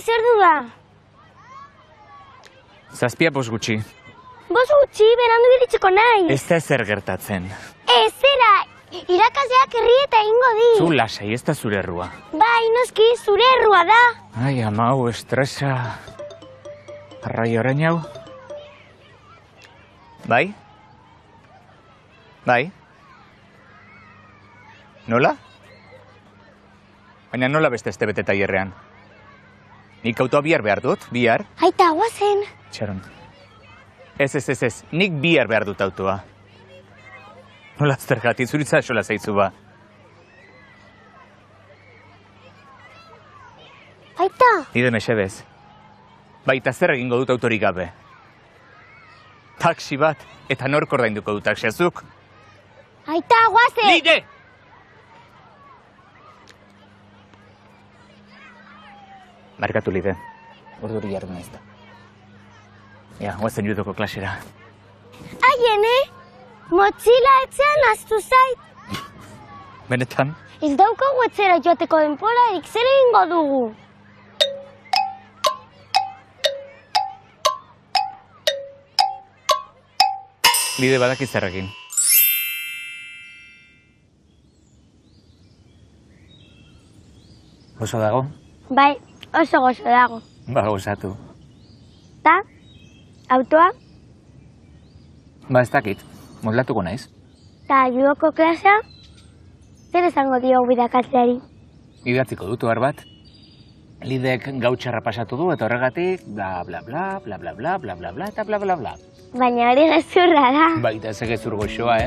zer du da? 7 bost gutxi. Bost gutxi, berandu iritsiko nahi. Ez da ezer gertatzen. Ez zera, irakasleak herrieta ingo di. Zu lasai, ez da zure errua. Bai, noski, zure errua da. Ai, ama hau, estresa. Arrai orain hau. Bai? Bai? Nola? Baina nola beste este bete tailerrean? Nik autoa bihar behar dut, bihar. Aita, guazen. Txaron. Ez, nik bihar behar dut autoa. Nola zergatik, zuritza esola zaitzu ba. Aita. Nide mesebez. Baita zer egingo dut autorik gabe. Taxi bat, eta nork ordainduko dut taxiazuk. Aita, guazen. Nide! Markatu lide. Orduri jardun naiz da. Ja, guazen judoko klasera. Haien, motxila etxean aztu zait. Benetan? Ez daukagu etxera joateko denporarik, zer egingo dugu? Lide badaki zer egin. Oso dago? Bai, oso gozo dago. Ba, gozatu. Ta, autoa, Ba, ez dakit. Moldatuko naiz. ta judoko klasea, zer esango dio birakatleari? Idatziko dut ohar bat. Lidek gautxarra pasatu du eta horregatik bla bla bla bla bla bla bla bla bla eta bla bla bla. Baina hori gezurra da. Baita ez gezur goxoa,